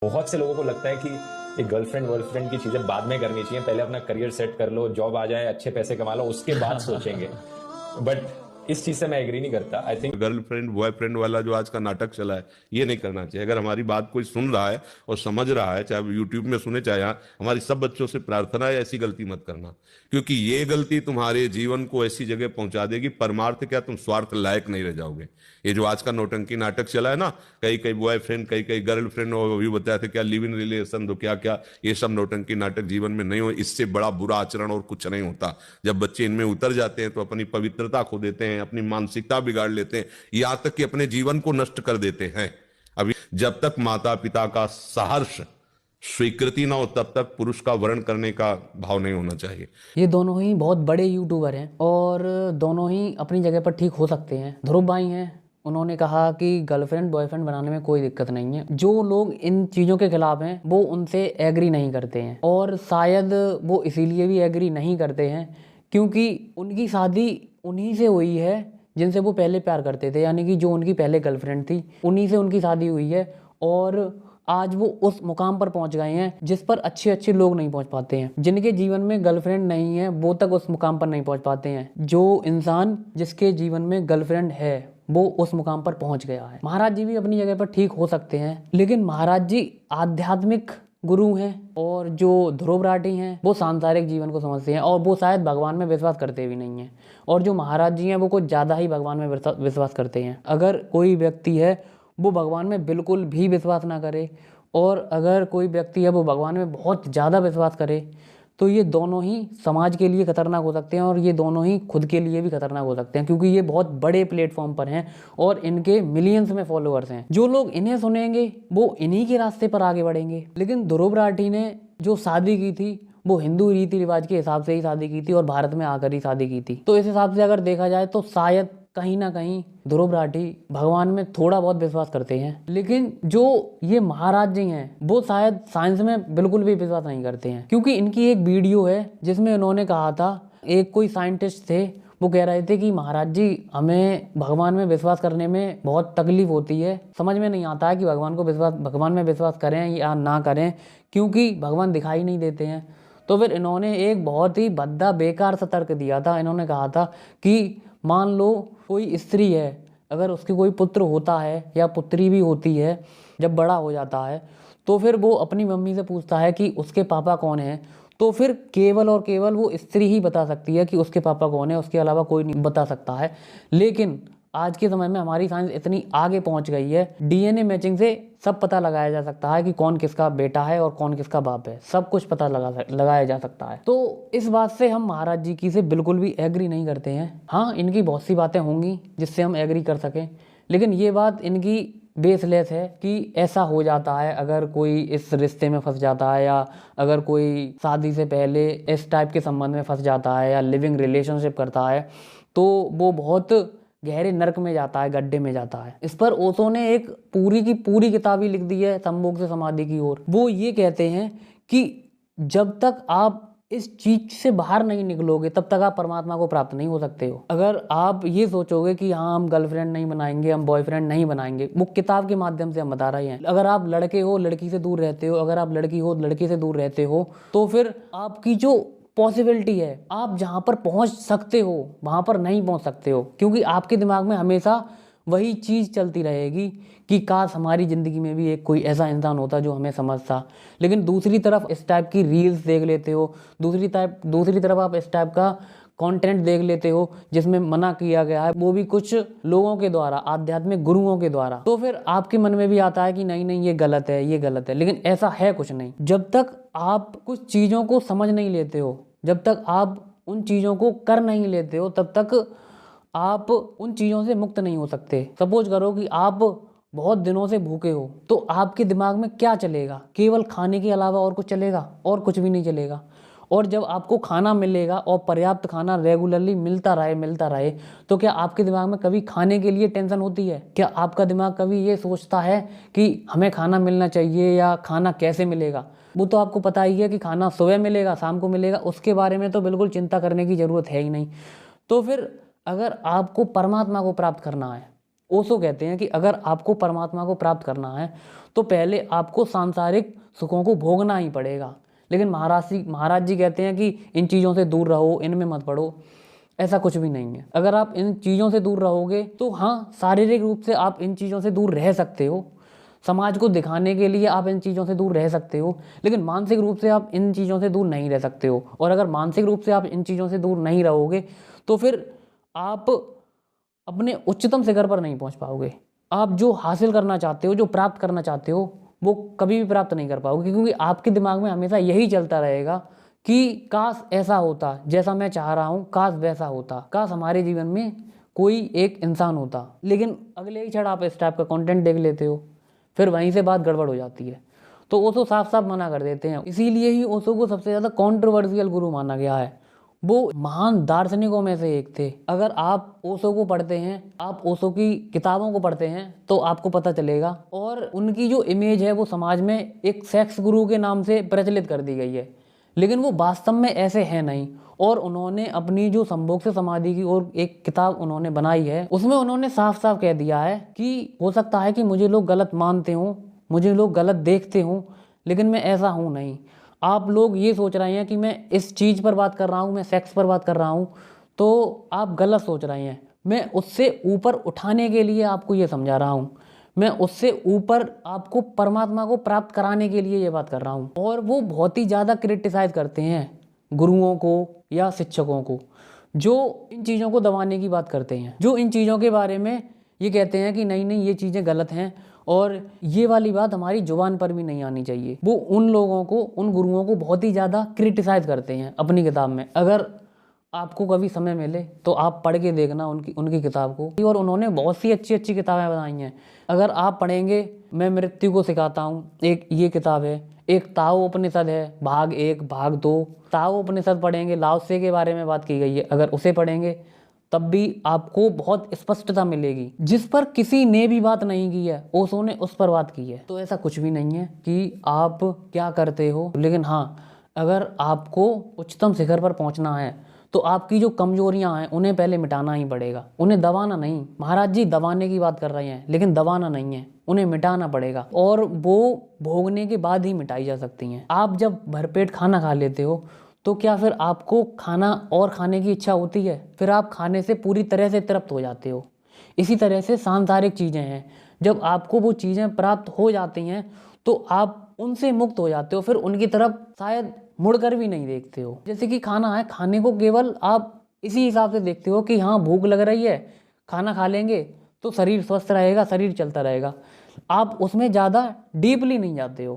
बहुत से लोगों को लगता है कि एक गर्लफ्रेंड वर्लफ्रेंड की चीजें बाद में करनी चाहिए, पहले अपना करियर सेट कर लो, जॉब आ जाए, अच्छे पैसे कमा लो, उसके बाद सोचेंगे। बट इस चीज से मैं एग्री नहीं करता। आई थिंक गर्लफ्रेंड बॉयफ्रेंड वाला जो आज का नाटक चला है, ये नहीं करना चाहिए। अगर हमारी बात कोई सुन रहा है और समझ रहा है, चाहे यूट्यूब में सुने चाहे यहाँ, हमारी सब बच्चों से प्रार्थना है ऐसी गलती मत करना, क्योंकि ये गलती तुम्हारे जीवन को ऐसी जगह पहुंचा देगी, परमार्थ क्या तुम स्वार्थ लायक नहीं रह जाओगे। ये जो आज का नौटंकी नाटक चला है ना, कई कई बॉयफ्रेंड कई कई गर्लफ्रेंड, और भी बताया था क्या लिव इन रिलेशन, तो क्या क्या ये सब नौटंकी नाटक जीवन में नहीं हो। इससे बड़ा बुरा आचरण और कुछ नहीं होता। जब बच्चे इनमें उतर जाते हैं तो अपनी पवित्रता खो देते हैं, अपनी मानसिकता बिगाड़ लेते हैं, यहां तक कि अपने जीवन को नष्ट कर देते हैं। अभी जब तक माता पिता का सहर्ष स्वीकृति ना हो तब तक पुरुष का वर्ण करने का भाव नहीं होना चाहिए। ये दोनों ही बहुत बड़े यूट्यूबर हैं और दोनों ही अपनी जगह पर ठीक हो सकते हैं। ध्रुव भाई हैं, उन्होंने कहा कि गर्लफ्रेंड बॉयफ्रेंड बनाने में कोई दिक्कत नहीं है। जो लोग इन चीज़ों के खिलाफ हैं वो उनसे एग्री नहीं करते हैं, और शायद वो इसीलिए भी एग्री नहीं करते हैं क्योंकि उनकी शादी उन्हीं से हुई है जिनसे वो पहले प्यार करते थे, यानी कि जो उनकी पहले गर्लफ्रेंड थी उन्हीं से उनकी शादी हुई है। और आज वो उस मुकाम पर पहुंच गए हैं जिस पर अच्छे अच्छे लोग नहीं पहुंच पाते हैं। जिनके जीवन में गर्लफ्रेंड नहीं है वो तक उस मुकाम पर नहीं पहुंच पाते हैं। जो इंसान जिसके जीवन में गर्लफ्रेंड है वो उस मुकाम पर पहुंच गया है। महाराज जी भी अपनी जगह पर ठीक हो सकते हैं, लेकिन महाराज जी आध्यात्मिक गुरु हैं और जो ध्रुव राठी हैं वो सांसारिक जीवन को समझते हैं और वो शायद भगवान में विश्वास करते भी नहीं हैं। और जो महाराज जी हैं वो कुछ ज़्यादा ही भगवान में विश्वास करते हैं। अगर कोई व्यक्ति है वो भगवान में बिल्कुल भी विश्वास ना करे, और अगर कोई व्यक्ति है वो भगवान में बहुत ज़्यादा विश्वास करे, तो ये दोनों ही समाज के लिए खतरनाक हो सकते हैं और ये दोनों ही खुद के लिए भी खतरनाक हो सकते हैं, क्योंकि ये बहुत बड़े प्लेटफॉर्म पर हैं और इनके मिलियंस में फॉलोअर्स हैं। जो लोग इन्हें सुनेंगे वो इन्हीं के रास्ते पर आगे बढ़ेंगे। लेकिन ध्रुव राठी ने जो शादी की थी वो हिंदू रीति रिवाज के हिसाब से ही शादी की थी और भारत में आकर ही शादी की थी। तो इस हिसाब से अगर देखा जाए तो शायद कहीं ना कहीं ध्रुव राठी भगवान में थोड़ा बहुत विश्वास करते हैं। लेकिन जो ये महाराज जी हैं वो शायद साइंस में बिल्कुल भी विश्वास नहीं करते हैं, क्योंकि इनकी एक वीडियो है जिसमें उन्होंने कहा था, एक कोई साइंटिस्ट थे वो कह रहे थे कि महाराज जी हमें भगवान में विश्वास करने में बहुत तकलीफ होती है, समझ में नहीं आता है कि भगवान में विश्वास करें या ना करें, क्योंकि भगवान दिखाई नहीं देते हैं। तो फिर इन्होंने एक बहुत ही भद्दा बेकार सा तर्क दिया था। इन्होंने कहा था कि मान लो कोई स्त्री है, अगर उसके कोई पुत्र होता है या पुत्री भी होती है, जब बड़ा हो जाता है तो फिर वो अपनी मम्मी से पूछता है कि उसके पापा कौन है, तो फिर केवल और केवल वो स्त्री ही बता सकती है कि उसके पापा कौन है, उसके अलावा कोई नहीं बता सकता है। लेकिन आज के समय में हमारी साइंस इतनी आगे पहुंच गई है, डीएनए मैचिंग से सब पता लगाया जा सकता है कि कौन किसका बेटा है और कौन किसका बाप है, सब कुछ पता लगाया जा सकता है। तो इस बात से हम महाराज जी की से बिल्कुल भी एग्री नहीं करते हैं। हाँ, इनकी बहुत सी बातें होंगी जिससे हम एग्री कर सकें, लेकिन ये बात इनकी बेसलेस है कि ऐसा हो जाता है अगर कोई इस रिश्ते में फंस जाता है, या अगर कोई शादी से पहले इस टाइप के संबंध में फंस जाता है या लिविंग रिलेशनशिप करता है, तो वो बहुत गहरे नर्क में जाता है, गड्ढे में जाता है। इस पर ओशो ने एक पूरी की पूरी किताब ही लिख दी है, संभोग से समाधि की ओर। वो ये कहते हैं कि जब तक आप इस चीज से बाहर नहीं निकलोगे तब तक आप परमात्मा को प्राप्त नहीं हो सकते हो। अगर आप ये सोचोगे कि हाँ हम गर्लफ्रेंड नहीं बनाएंगे, हम बॉयफ्रेंड नहीं बनाएंगे, वो किताब के माध्यम से हम बता रहे हैं। अगर आप लड़के हो लड़की से दूर रहते हो, अगर आप लड़की हो लड़के से दूर रहते हो, तो फिर आपकी जो पॉसिबिलिटी है आप जहाँ पर पहुँच सकते हो वहाँ पर नहीं पहुँच सकते हो, क्योंकि आपके दिमाग में हमेशा वही चीज़ चलती रहेगी कि काश हमारी ज़िंदगी में भी एक कोई ऐसा इंसान होता जो हमें समझता। लेकिन दूसरी तरफ इस टाइप की रील्स देख लेते हो, दूसरी तरफ आप इस टाइप का कंटेंट देख लेते हो जिसमें मना किया गया है, वो भी कुछ लोगों के द्वारा, आध्यात्मिक गुरुओं के द्वारा। तो फिर आपके मन में भी आता है कि नहीं नहीं ये गलत है, ये गलत है। लेकिन ऐसा है कुछ नहीं। जब तक आप कुछ चीज़ों को समझ नहीं लेते हो, जब तक आप उन चीज़ों को कर नहीं लेते हो, तब तक आप उन चीज़ों से मुक्त नहीं हो सकते। सपोज करो कि आप बहुत दिनों से भूखे हो, तो आपके दिमाग में क्या चलेगा? केवल खाने के अलावा और कुछ चलेगा? और कुछ भी नहीं चलेगा। और जब आपको खाना मिलेगा और पर्याप्त खाना रेगुलरली मिलता रहे, तो क्या आपके दिमाग में कभी खाने के लिए टेंशन होती है? क्या आपका दिमाग कभी ये सोचता है कि हमें खाना मिलना चाहिए या खाना कैसे मिलेगा? वो तो आपको पता ही है कि खाना सुबह मिलेगा, शाम को मिलेगा, उसके बारे में तो बिल्कुल चिंता करने की ज़रूरत है ही नहीं। तो फिर अगर आपको परमात्मा को प्राप्त करना है ओशो कहते हैं कि अगर आपको परमात्मा को प्राप्त करना है तो पहले आपको सांसारिक सुखों को भोगना ही पड़ेगा। लेकिन महाराज जी कहते हैं कि इन चीज़ों से दूर रहो, इनमें मत पड़ो। ऐसा कुछ भी नहीं है। अगर आप इन चीज़ों से दूर रहोगे तो हाँ, शारीरिक रूप से आप इन चीज़ों से दूर रह सकते हो, समाज को दिखाने के लिए आप इन चीज़ों से दूर रह सकते हो, लेकिन मानसिक रूप से आप इन चीज़ों से दूर नहीं रह सकते हो। और अगर मानसिक रूप से आप इन चीज़ों से दूर नहीं रहोगे तो फिर आप अपने उच्चतम शिखर पर नहीं पहुंच पाओगे। आप जो हासिल करना चाहते हो, जो प्राप्त करना चाहते हो, वो कभी भी प्राप्त नहीं कर पाओगे, क्योंकि आपके दिमाग में हमेशा यही चलता रहेगा कि काश ऐसा होता जैसा मैं चाह रहा हूँ, काश वैसा होता, काश हमारे जीवन में कोई एक इंसान होता। लेकिन अगले ही क्षण आप इस टाइप का कंटेंट देख लेते हो, फिर वहीं से बात गड़बड़ हो जाती है। तो ओशो साफ साफ मना कर देते हैं। इसीलिए ही ओशो को सबसे ज़्यादा कॉन्ट्रोवर्शियल गुरु माना गया है। वो महान दार्शनिकों में से एक थे। अगर आप ओशो को पढ़ते हैं, आप ओशो की किताबों को पढ़ते हैं, तो आपको पता चलेगा। और उनकी जो इमेज है वो समाज में एक सेक्स गुरु के नाम से प्रचलित कर दी गई है, लेकिन वो वास्तव में ऐसे हैं नहीं। और उन्होंने अपनी जो संभोग से समाधि की और एक किताब उन्होंने बनाई है, उसमें उन्होंने साफ साफ कह दिया है कि हो सकता है कि मुझे लोग गलत मानते हों, मुझे लोग गलत देखते हों, लेकिन मैं ऐसा हूँ नहीं। आप लोग ये सोच रहे हैं कि मैं इस चीज़ पर बात कर रहा हूँ, मैं सेक्स पर बात कर रहा हूँ, तो आप गलत सोच रहे हैं। मैं उससे ऊपर उठाने के लिए आपको ये समझा रहा हूँ। मैं उससे ऊपर आपको परमात्मा को प्राप्त कराने के लिए ये बात कर रहा हूँ। और वो बहुत ही ज़्यादा क्रिटिसाइज करते हैं गुरुओं को या शिक्षकों को, जो इन चीज़ों को दबाने की बात करते हैं, जो इन चीज़ों के बारे में ये कहते हैं कि नहीं नहीं ये चीज़ें गलत हैं और ये वाली बात हमारी जुबान पर भी नहीं आनी चाहिए। वो उन लोगों को, उन गुरुओं को बहुत ही ज़्यादा क्रिटिसाइज करते हैं अपनी किताब में। अगर आपको कभी समय मिले तो आप पढ़ के देखना उनकी किताब को। और उन्होंने बहुत सी अच्छी अच्छी किताबें बनाई हैं। अगर आप पढ़ेंगे, मैं मृत्यु को सिखाता हूँ, एक ये किताब है। एक ताओ उपनिषद है, भाग 1 भाग 2। ताओ उपनिषद पढ़ेंगे, लाओ त्से के बारे में बात की गई है, अगर उसे पढ़ेंगे तब भी आपको बहुत स्पष्टता मिलेगी। जिस पर किसी ने भी बात नहीं की है, ओशो ने उस पर बात की है। तो ऐसा कुछ भी नहीं है कि आप क्या करते हो, लेकिन हाँ, अगर आपको उच्चतम शिखर पर पहुंचना है तो आपकी जो कमजोरियां हैं उन्हें पहले मिटाना ही पड़ेगा, उन्हें दबाना नहीं। महाराज जी दबाने की बात कर रहे हैं, लेकिन दबाना नहीं है, उन्हें मिटाना पड़ेगा। और वो भोगने के बाद ही मिटाई जा सकती हैं। आप जब भरपेट खाना खा लेते हो तो क्या फिर आपको खाना और खाने की इच्छा होती है? फिर आप खाने से पूरी तरह से तृप्त हो जाते हो। इसी तरह से सांसारिक चीज़ें हैं, जब आपको वो चीज़ें प्राप्त हो जाती हैं तो आप उनसे मुक्त हो जाते हो, फिर उनकी तरफ शायद मुड़कर भी नहीं देखते हो। जैसे कि खाना है, खाने को केवल आप इसी हिसाब से देखते हो कि हाँ भूख लग रही है, खाना खा लेंगे तो शरीर स्वस्थ रहेगा, शरीर चलता रहेगा। आप उसमें ज़्यादा डीपली नहीं जाते हो।